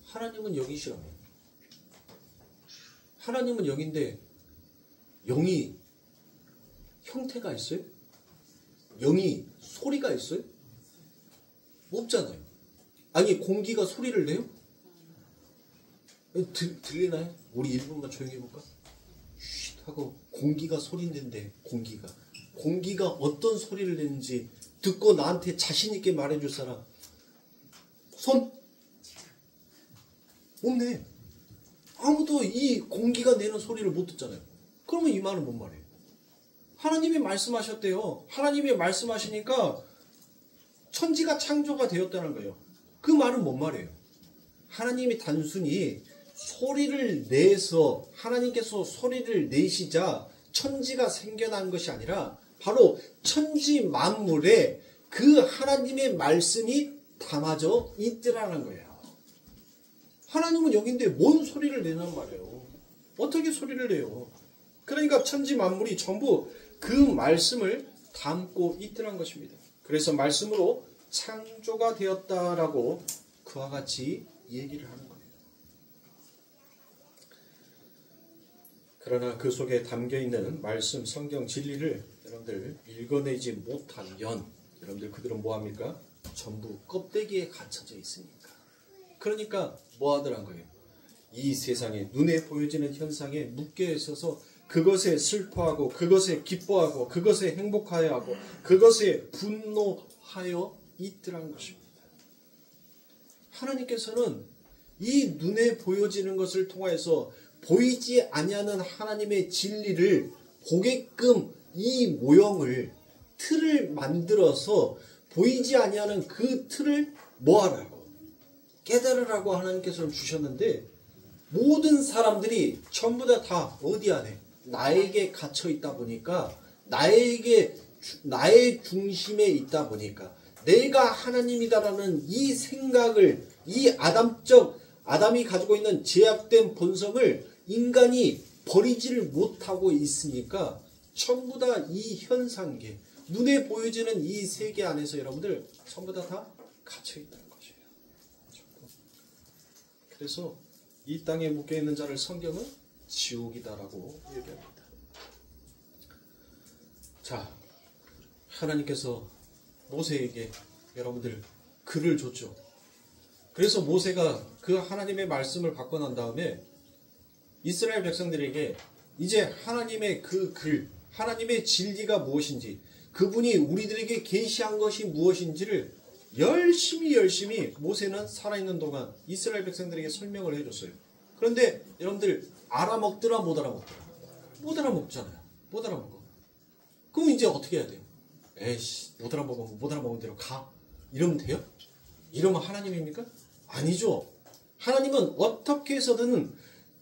하나님은 영이시라며. 하나님은 영인데 영이 형태가 있어요? 영이 소리가 있어요? 없잖아요. 아니 공기가 소리를 내요? 들리나요? 우리 1분만 조용히 해볼까? 쉿 하고 공기가 소리 낸대. 공기가 어떤 소리를 내는지 듣고 나한테 자신있게 말해줄 사람 손? 없네. 아무도 이 공기가 내는 소리를 못 듣잖아요. 그러면 이 말은 뭔 말이에요? 하나님이 말씀하셨대요. 하나님이 말씀하시니까 천지가 창조가 되었다는 거예요. 그 말은 뭔 말이에요? 하나님이 단순히 소리를 내서 하나님께서 소리를 내시자 천지가 생겨난 것이 아니라 바로 천지 만물에 그 하나님의 말씀이 담아져 있더라는 거예요. 하나님은 여기인데 뭔 소리를 내는 말이에요. 어떻게 소리를 내요? 그러니까 천지 만물이 전부 그 말씀을 담고 있더라는 것입니다. 그래서 말씀으로 창조가 되었다라고 그와 같이 얘기를 하는 거예요. 그러나 그 속에 담겨있는 말씀, 성경, 진리를 여러분들 읽어내지 못하면 여러분들 그들은 뭐합니까? 전부 껍데기에 갇혀져 있으니까. 그러니까 뭐하더란 거예요? 이 세상에 눈에 보여지는 현상에 묶여 있어서 그것에 슬퍼하고 그것에 기뻐하고 그것에 행복하여하고 그것에 분노하여 있더란 것입니다. 하나님께서는 이 눈에 보여지는 것을 통하여서 보이지 아니하는 하나님의 진리를 보게끔 이 모형을 틀을 만들어서 보이지 아니하는 그 틀을 뭐하라고 깨달으라고 하나님께서는 주셨는데 모든 사람들이 전부 다 어디 안에 나에게 갇혀 있다 보니까 나의 중심에 있다 보니까 내가 하나님이다라는 이 생각을 이 아담이 가지고 있는 제약된 본성을 인간이 버리지를 못하고 있으니까 전부 다 이 현상계 눈에 보여지는 이 세계 안에서 여러분들 전부 다 갇혀 있다는 것이에요. 그래서 이 땅에 묶여 있는 자를 성경은 지옥이다라고 얘기합니다. 자, 하나님께서 모세에게 여러분들 글을 줬죠. 그래서 모세가 그 하나님의 말씀을 받고 난 다음에 이스라엘 백성들에게 이제 하나님의 그 글, 하나님의 진리가 무엇인지 그분이 우리들에게 계시한 것이 무엇인지를 열심히 모세는 살아있는 동안 이스라엘 백성들에게 설명을 해줬어요. 그런데 여러분들 알아먹더라 못 알아먹더라? 못 알아먹잖아요. 못 알아먹어. 그럼 이제 어떻게 해야 돼요? 에이씨 못 알아먹은 대로 가. 이러면 돼요? 이러면 하나님입니까? 아니죠. 하나님은 어떻게 해서든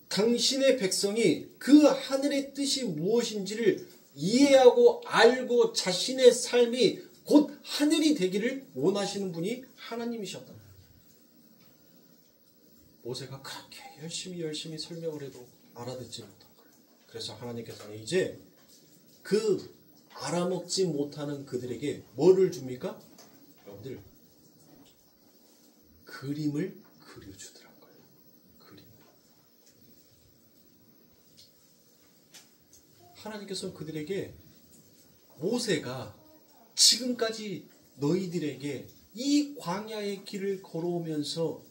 당신의 백성이 그 하늘의 뜻이 무엇인지를 이해하고 알고 자신의 삶이 곧 하늘이 되기를 원하시는 분이 하나님이셨다. 모세가 그렇게 열심히 설명을 해도 알아듣지 못한 거예요. 그래서 하나님께서는 이제 그 알아먹지 못하는 그들에게 뭐를 줍니까? 여러분들 그림을 그려주더란 거예요. 그림. 하나님께서는 그들에게 모세가 지금까지 너희들에게 이 광야의 길을 걸어오면서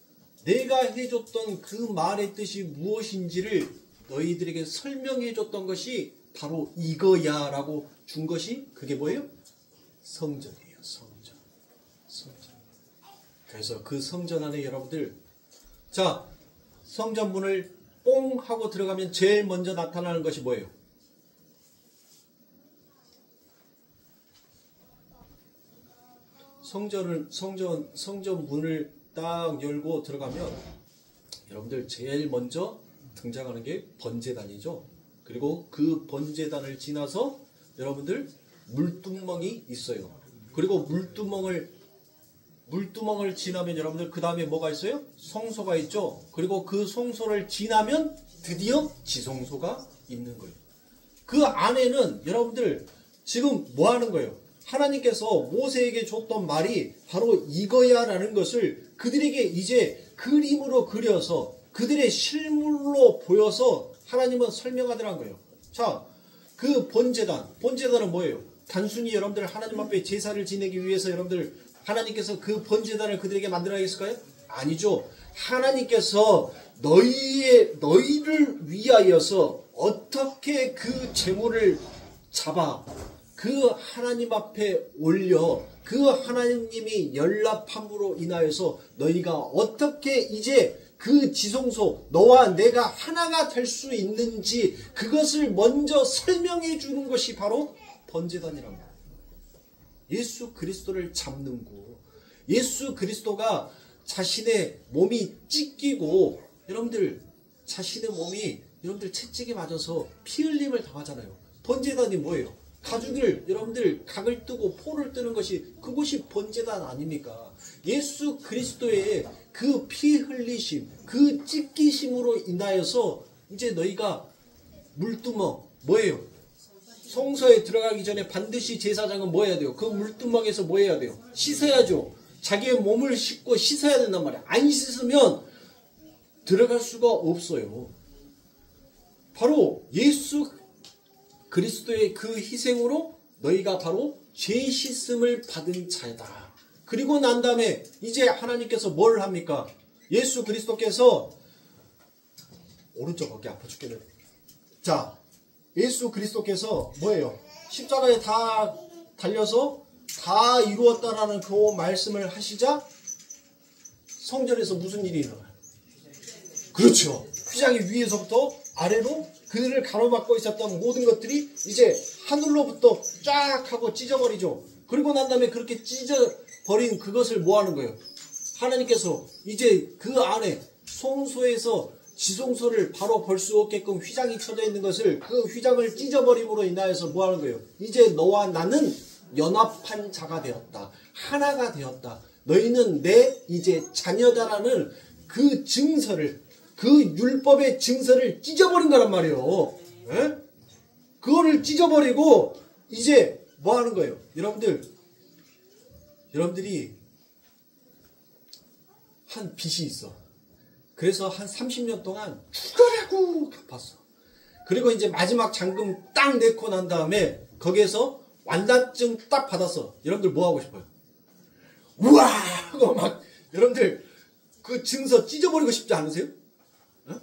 내가 해줬던 그 말의 뜻이 무엇인지를 너희들에게 설명해줬던 것이 바로 이거야 라고 준 것이 그게 뭐예요? 성전이에요. 성전. 그래서 그 성전 안에 여러분들 자 성전 문을 뽕 하고 들어가면 제일 먼저 나타나는 것이 뭐예요? 성전 문을 딱 열고 들어가면 여러분들 제일 먼저 등장하는 게 번제단이죠. 그리고 그 번제단을 지나서 여러분들 물두멍이 있어요. 그리고 물두멍을 지나면 여러분들 그 다음에 뭐가 있어요? 성소가 있죠. 그리고 그 성소를 지나면 드디어 지성소가 있는 거예요. 그 안에는 여러분들 지금 뭐 하는 거예요? 하나님께서 모세에게 줬던 말이 바로 이거야 라는 것을 그들에게 이제 그림으로 그려서 그들의 실물로 보여서 하나님은 설명하더란 거예요. 자, 그 번제단은 뭐예요? 단순히 여러분들 하나님 앞에 제사를 지내기 위해서 여러분들 하나님께서 그 번제단을 그들에게 만들어야겠을까요? 아니죠. 하나님께서 너희를 위하여서 어떻게 그 제물을 잡아 그 하나님 앞에 올려 그 하나님이 연락함으로 인하여서 너희가 어떻게 이제 그 지성소 너와 내가 하나가 될 수 있는지 그것을 먼저 설명해 주는 것이 바로 번제단이란 말이에요. 예수 그리스도를 잡는 곳. 예수 그리스도가 자신의 몸이 찢기고 여러분들 자신의 몸이 여러분들 채찍에 맞아서 피 흘림을 당하잖아요. 번제단이 뭐예요? 가죽을 여러분들 각을 뜨고 포를 뜨는 것이 그것이 번제단 아닙니까? 예수 그리스도의 그 피 흘리심, 그 찢기심으로 인하여서 이제 너희가 물두멍 뭐예요? 성소에 들어가기 전에 반드시 제사장은 뭐 해야 돼요? 그 물두멍에서 뭐 해야 돼요? 씻어야죠. 자기의 몸을 씻고 씻어야 된단 말이에요. 안 씻으면 들어갈 수가 없어요. 바로 예수 그리스도의 그 희생으로 너희가 바로 죄 씻음을 받은 자다. 그리고 난 다음에 이제 하나님께서 뭘 합니까? 예수 그리스도께서 오른쪽 어깨 아파 죽겠네. 자, 예수 그리스도께서 뭐예요? 십자가에 다 달려서 다 이루었다라는 그 말씀을 하시자 성전에서 무슨 일이 일어나요? 그렇죠. 휘장이 위에서부터 아래로 그들을 가로막고 있었던 모든 것들이 이제 하늘로부터 쫙 하고 찢어버리죠. 그리고 난 다음에 그렇게 찢어버린 그것을 뭐 하는 거예요? 하나님께서 이제 그 안에 성소에서 지성소를 바로 볼 수 없게끔 휘장이 쳐져 있는 것을 그 휘장을 찢어버림으로 인하여서 뭐 하는 거예요? 이제 너와 나는 연합한 자가 되었다. 하나가 되었다. 너희는 내 이제 자녀다라는 그 증서를, 그 율법의 증서를 찢어버린 거란 말이에요. 에? 그거를 찢어버리고 이제 뭐 하는 거예요? 여러분들이 한 빚이 있어. 그래서 한 30년 동안 죽어라고 갚았어. 그리고 이제 마지막 잔금 딱 내고 난 다음에 거기에서 완납증 딱 받았어. 여러분들 뭐 하고 싶어요? 우와! 하고 막 여러분들 그 증서 찢어버리고 싶지 않으세요? 어?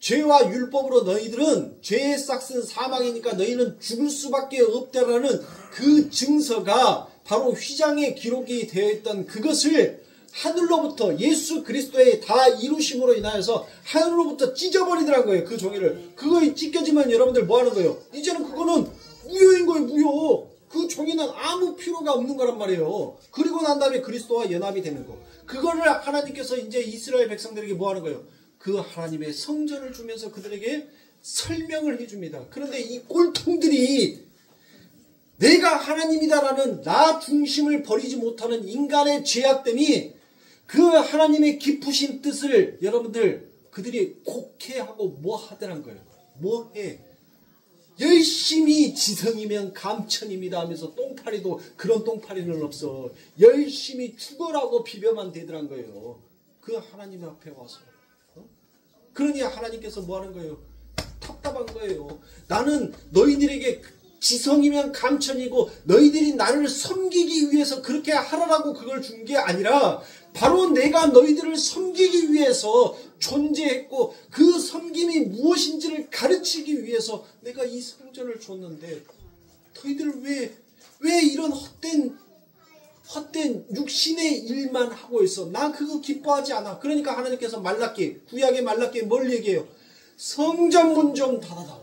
죄와 율법으로 너희들은 죄의 싹은 사망이니까 너희는 죽을 수밖에 없다라는 그 증서가 바로 휘장에 기록이 되어 있던 그것을 하늘로부터 예수 그리스도의 다 이루심으로 인하여서 하늘로부터 찢어버리더란 거예요. 그 종이를. 그거에 찢겨지면 여러분들 뭐 하는 거예요? 이제는 그거는 무효인 거예요. 무효. 그 종이는 아무 필요가 없는 거란 말이에요. 그리고 난 다음에 그리스도와 연합이 되는 거. 그거를 하나님께서 이제 이스라엘 백성들에게 뭐 하는 거예요? 그 하나님의 성전을 주면서 그들에게 설명을 해줍니다. 그런데 이 꼴통들이 내가 하나님이다라는 나 중심을 버리지 못하는 인간의 죄악됨이 그 하나님의 깊으신 뜻을 여러분들 그들이 곡해하고 뭐 하더란 거예요. 뭐 해? 열심히 지성이면 감천입니다 하면서 똥파리도 그런 똥파리는 없어. 열심히 죽어라고 비벼만 대더란 거예요. 그 하나님 앞에 와서. 그러니 하나님께서 뭐 하는 거예요? 답답한 거예요. 나는 너희들에게 지성이면 감천이고 너희들이 나를 섬기기 위해서 그렇게 하라라고 그걸 준 게 아니라 바로 내가 너희들을 섬기기 위해서 존재했고 그 섬김이 무엇인지를 가르치기 위해서 내가 이 성전을 줬는데 너희들 왜 이런 헛된 육신의 일만 하고 있어? 나 그거 기뻐하지 않아. 그러니까 하나님께서 구약의 말라기에 뭘 얘기해요? 성전문 좀 닫아다오.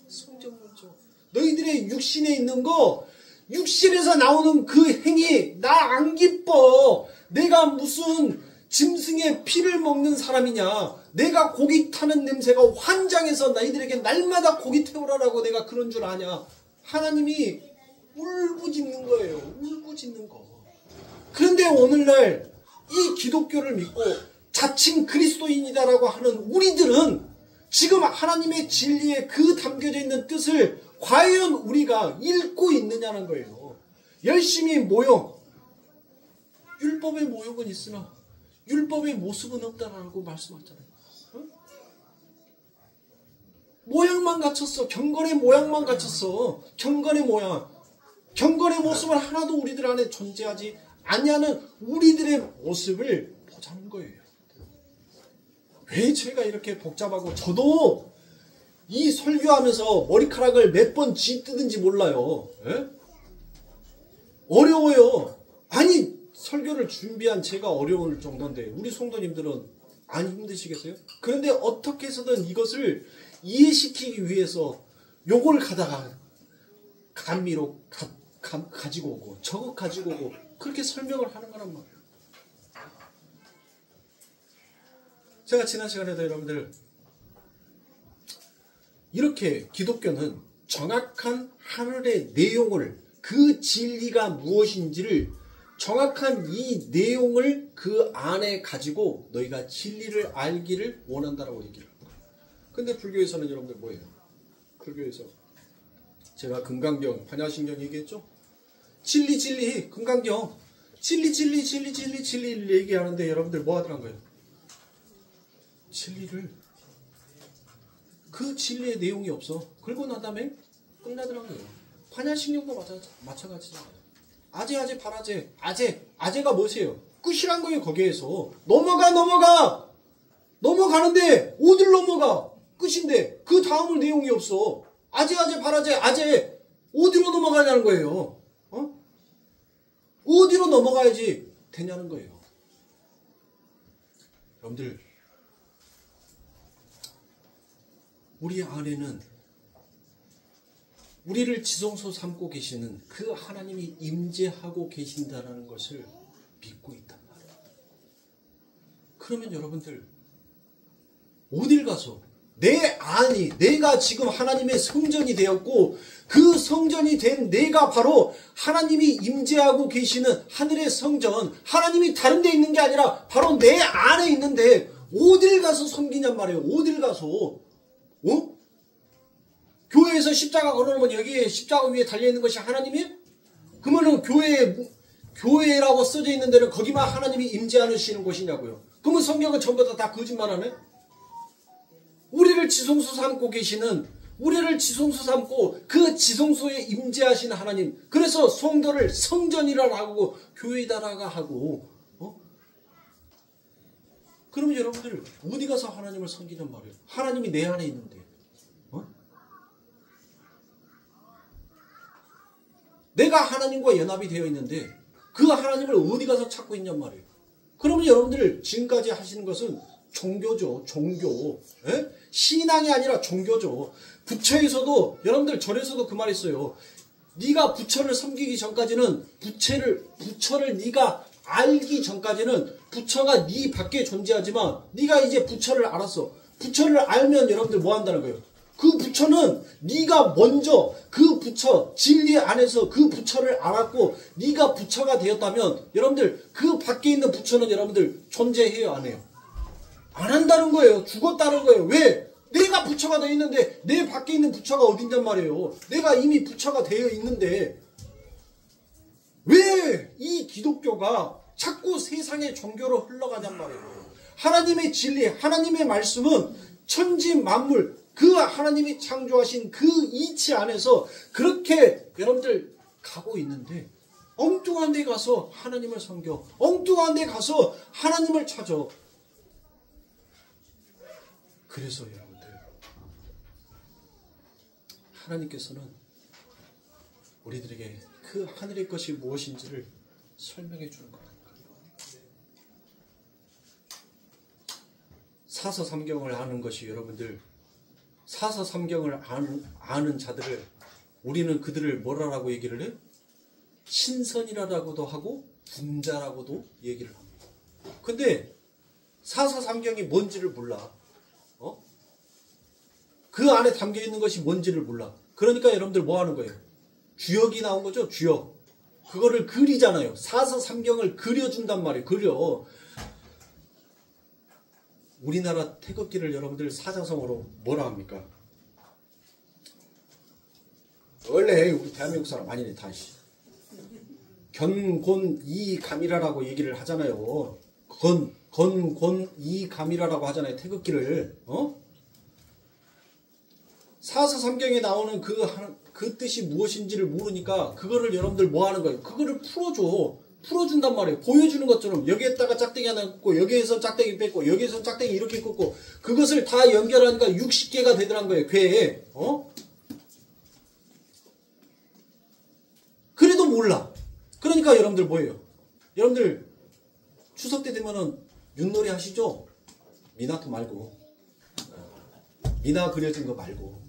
성전문 좀. 너희들의 육신에 있는 거, 육신에서 나오는 그 행위 나 안 기뻐. 내가 무슨 짐승의 피를 먹는 사람이냐. 내가 고기 타는 냄새가 환장해서 너희들에게 날마다 고기 태우라라고 내가 그런 줄 아냐. 하나님이 울부짖는 거예요. 울부짖는 거. 그런데 오늘날 이 기독교를 믿고 자칭 그리스도인이다라고 하는 우리들은 지금 하나님의 진리에 그 담겨져 있는 뜻을 과연 우리가 읽고 있느냐는 거예요. 열심히 모형. 율법의 모형은 있으나 율법의 모습은 없다라고 말씀하잖아요. 어? 모양만 갖췄어. 경건의 모양만 갖췄어. 경건의 모양. 경건의 모습은 하나도 우리들 안에 존재하지 아니하는 우리들의 모습을 보자는 거예요. 왜 제가 이렇게 복잡하고 저도 이 설교하면서 머리카락을 몇 번 쥐뜯은지 몰라요. 에? 어려워요. 아니 설교를 준비한 제가 어려울 정도인데 우리 성도님들은 안 힘드시겠어요? 그런데 어떻게 해서든 이것을 이해시키기 위해서 요걸 가다가 감미로 가지고 오고 저거 가지고 오고 그렇게 설명을 하는 거란 말이에요. 제가 지난 시간에도 여러분들 이렇게 기독교는 정확한 하늘의 내용을 그 진리가 무엇인지를 정확한 이 내용을 그 안에 가지고 너희가 진리를 알기를 원한다라고 얘기를 합니다. 근데 불교에서는 여러분들 뭐예요? 불교에서 제가 금강경, 반야신경 얘기했죠? 진리, 금강경 진리를 얘기하는데 여러분들 뭐 하더란 거예요? 진리를 그 진리의 내용이 없어. 그리고 난 다음에 끝나더란 거예요. 반야신경도 마찬가지잖아요. 아제 발아제 아제가 뭐세요? 끝이란 거예요. 거기에서 넘어가는데 어딜 넘어가? 끝인데 그 다음을 내용이 없어. 아재 바라재 아재 어디로 넘어가냐는 거예요. 어디로 넘어가야지 되냐는 거예요. 여러분들 우리 안에는 우리를 지성소 삼고 계시는 그 하나님이 임재하고 계신다는 것을 믿고 있단 말이에요. 그러면 여러분들 어딜 가서 내 안이 내가 지금 하나님의 성전이 되었고 그 성전이 된 내가 바로 하나님이 임재하고 계시는 하늘의 성전, 하나님이 다른 데 있는 게 아니라 바로 내 안에 있는데 어딜 가서 섬기냔 말이에요. 어딜 가서 교회에서 십자가 걸어놓으면 여기에 십자가 위에 달려있는 것이 하나님이에요? 그러면은 교회라고 써져 있는 데는 거기만 하나님이 임재하시는 곳이냐고요. 그러면 성경은 전부 다 거짓말하네? 우리를 지성소 삼고 계시는, 우리를 지성소 삼고 그 지성소에 임재하시는 하나님, 그래서 성도를 성전이라 하고 교회다라고 하고 그러면 여러분들 어디 가서 하나님을 섬기냔 말이에요. 하나님이 내 안에 있는데 내가 하나님과 연합이 되어 있는데 그 하나님을 어디 가서 찾고 있냔 말이에요. 그러면 여러분들 지금까지 하시는 것은 종교죠. 종교. 에? 신앙이 아니라 종교죠. 부처에서도 여러분들 절에서도 그 말 있어요. 네가 부처를 섬기기 전까지는 부처를 네가 알기 전까지는 부처가 네 밖에 존재하지만 네가 이제 부처를 알았어. 부처를 알면 여러분들 뭐 한다는 거예요? 그 부처는 네가 먼저 그 부처 진리 안에서 그 부처를 알았고 네가 부처가 되었다면 여러분들 그 밖에 있는 부처는 여러분들 존재해요 안 해요? 안 한다는 거예요. 죽었다는 거예요. 왜? 내가 부처가 되어 있는데 내 밖에 있는 부처가 어딘단 말이에요. 내가 이미 부처가 되어 있는데 왜 이 기독교가 자꾸 세상의 종교로 흘러가냔 말이에요. 하나님의 진리, 하나님의 말씀은 천지 만물 그 하나님이 창조하신 그 이치 안에서 그렇게 여러분들 가고 있는데 엉뚱한 데 가서 하나님을 섬겨, 엉뚱한 데 가서 하나님을 찾아. 그래서 여러분들 하나님께서는 우리들에게 그 하늘의 것이 무엇인지를 설명해 주는 겁니다. 사서삼경을 아는 것이 여러분들 사서삼경을 아는 자들을 우리는 그들을 뭐라고 얘기를 해? 신선이라고도 하고 분자라고도 얘기를 합니다. 근데 사서삼경이 뭔지를 몰라. 그 안에 담겨있는 것이 뭔지를 몰라. 그러니까 여러분들 뭐 하는 거예요? 주역이 나온 거죠. 주역. 그거를 그리잖아요. 사서삼경을 그려준단 말이에요. 그려. 우리나라 태극기를 여러분들 사자성어로 뭐라 합니까? 원래 우리 대한민국 사람 아니네 다시 견곤이감이라라고 얘기를 하잖아요. 건곤이감이라라고 하잖아요. 태극기를 사서삼경에 나오는 그 뜻이 무엇인지를 모르니까 그거를 여러분들 뭐 하는 거예요? 그거를 풀어준단 말이에요. 보여주는 것처럼 여기에다가 짝대기 하나 꽂고 여기에서 짝대기 뺐고 여기에서 짝대기 이렇게 꽂고 그것을 다 연결하니까 60개가 되더란 거예요. 괴에. 그래도 몰라. 그러니까 여러분들 뭐예요? 여러분들 추석 때 되면은 윷놀이 하시죠? 미나토 말고 미나 그려진 거 말고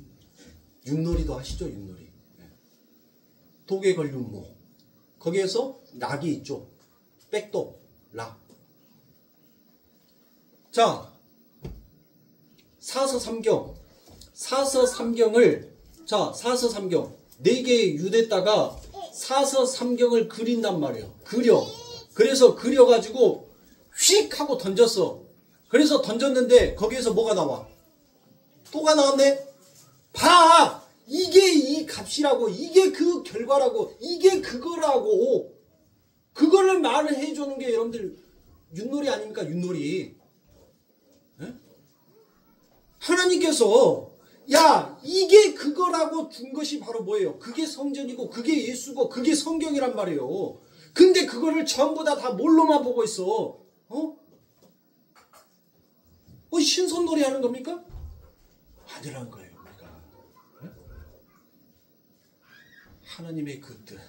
윷놀이도 하시죠? 윷놀이. 도개걸윷모. 거기에서 낙이 있죠. 백도, 락. 자, 사서삼경을 사서삼경 4개의 유대다가 사서삼경을 그린단 말이에요. 그래서 그려가지고 휙 하고 던졌어. 그래서 던졌는데 거기에서 뭐가 나와? 또가 나왔네? 봐! 이게 이 값이라고, 이게 그 결과라고, 이게 그거라고. 그거를 말을 해주는 게 여러분들 윷놀이 아닙니까? 윷놀이. 에? 하나님께서 야 이게 그거라고 준 것이 바로 뭐예요? 그게 성전이고 그게 예수고 그게 성경이란 말이에요. 근데 그거를 전부 다 뭘로만 보고 있어? 신선놀이 하는 겁니까? 아니란 거예요. 우리가 하나님의 그 뜻,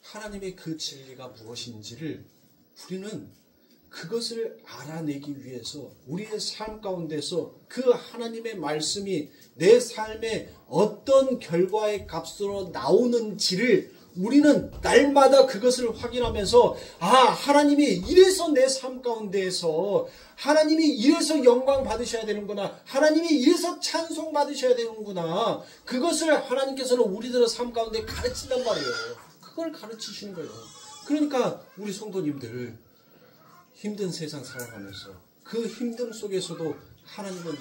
하나님의 그 진리가 무엇인지를 우리는 그것을 알아내기 위해서 우리의 삶 가운데서 그 하나님의 말씀이 내 삶에 어떤 결과의 값으로 나오는지를 우리는 날마다 그것을 확인하면서 하나님이 이래서 내 삶 가운데에서 하나님이 이래서 영광 받으셔야 되는구나, 하나님이 이래서 찬송 받으셔야 되는구나, 그것을 하나님께서는 우리들의 삶 가운데 가르친단 말이에요. 그걸 가르치시는 거예요. 그러니까 우리 성도님들 힘든 세상 살아가면서 그 힘듦 속에서도 하나님은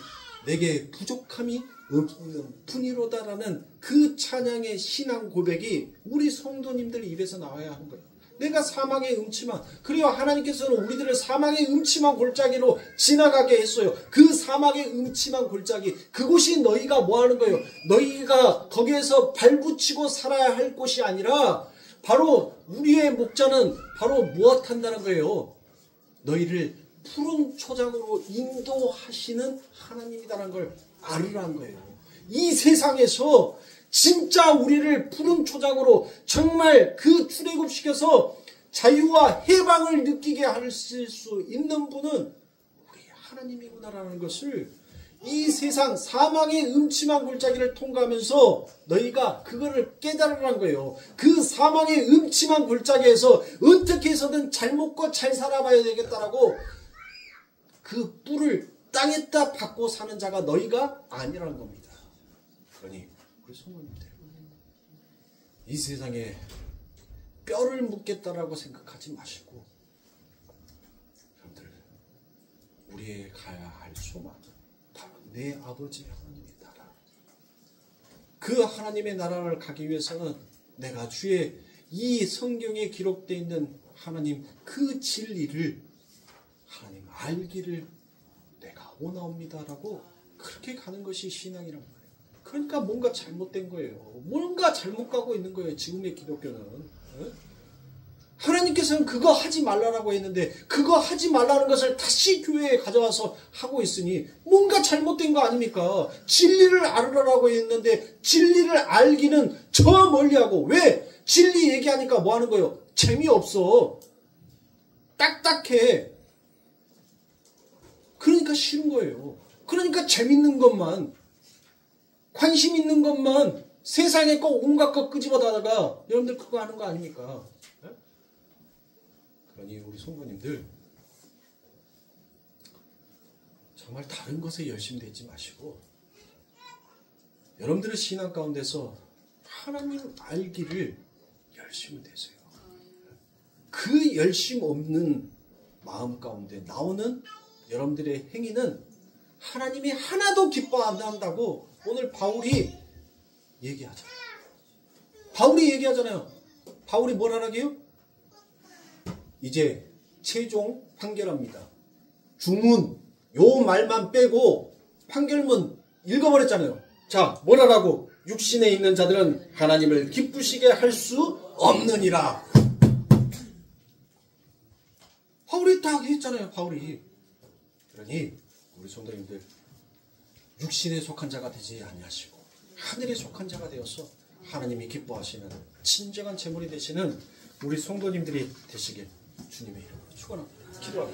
내게 부족함이 없는 분이로다라는 그 찬양의 신앙 고백이 우리 성도님들 입에서 나와야 하는 거예요. 내가 사망의 음침한, 그리고 하나님께서는 우리들을 사망의 음침한 골짜기로 지나가게 했어요. 그 사망의 음침한 골짜기, 그곳이 너희가 뭐 하는 거예요? 너희가 거기에서 발붙이고 살아야 할 곳이 아니라 바로 우리의 목자는 바로 무엇 한다는 거예요? 너희를 푸른 초장으로 인도하시는 하나님이라는 걸 알으라는 거예요. 이 세상에서 진짜 우리를 푸른 초장으로 정말 그 출애굽시켜서 자유와 해방을 느끼게 할 수 있는 분은 우리 하나님이구나라는 것을 이 세상 사망의 음침한 골짜기를 통과하면서 너희가 그거를 깨달으라는 거예요. 그 사망의 음침한 골짜기에서 어떻게 해서든 잘 먹고 잘 살아봐야 되겠다라고 그 뿔을 땅에다 박고 사는 자가 너희가 아니라는 겁니다. 그러니 우리 성도님들, 이 세상에 뼈를 묻겠다라고 생각하지 마시고 여러분들, 우리의 가야 할 소망은 바로 내 아버지 하나님의 나라. 그 하나님의 나라를 가기 위해서는 내가 주의 이 성경에 기록되어 있는 하나님 그 진리를 하나님 알기를 내가 원하옵니다라고 그렇게 가는 것이 신앙이란 말이에요. 그러니까 뭔가 잘못된 거예요. 뭔가 잘못 가고 있는 거예요. 지금의 기독교는. 하나님께서는 그거 하지 말라라고 했는데 그거 하지 말라는 것을 다시 교회에 가져와서 하고 있으니 뭔가 잘못된 거 아닙니까? 진리를 알으라고 했는데 진리를 알기는 저 멀리하고, 왜? 진리 얘기하니까 뭐 하는 거예요? 재미없어. 딱딱해. 그러니까 싫은 거예요. 그러니까 재밌는 것만, 관심 있는 것만, 세상에 거 온갖 것 끄집어다가 여러분들 그거 하는 거 아닙니까? 그러니 우리 성도님들 정말 다른 것에 열심히 되지 마시고 여러분들의 신앙 가운데서 하나님 알기를 열심히 되세요. 그 열심 없는 마음 가운데 나오는 여러분들의 행위는 하나님이 하나도 기뻐 안 한다고 오늘 바울이 얘기하잖아요. 바울이 얘기하잖아요. 바울이 뭘 하라게요? 이제 최종 판결합니다. 주문 요 말만 빼고 판결문 읽어버렸잖아요. 자, 뭘 하라고? 육신에 있는 자들은 하나님을 기쁘시게 할 수 없느니라. 바울이 딱 했잖아요. 바울이. 그러니 우리 성도님들 육신에 속한 자가 되지 아니하시고 하늘에 속한 자가 되어서 하나님이 기뻐하시는 진정한 제물이 되시는 우리 성도님들이 되시길 주님의 이름으로 축원합니다. 기도합니다.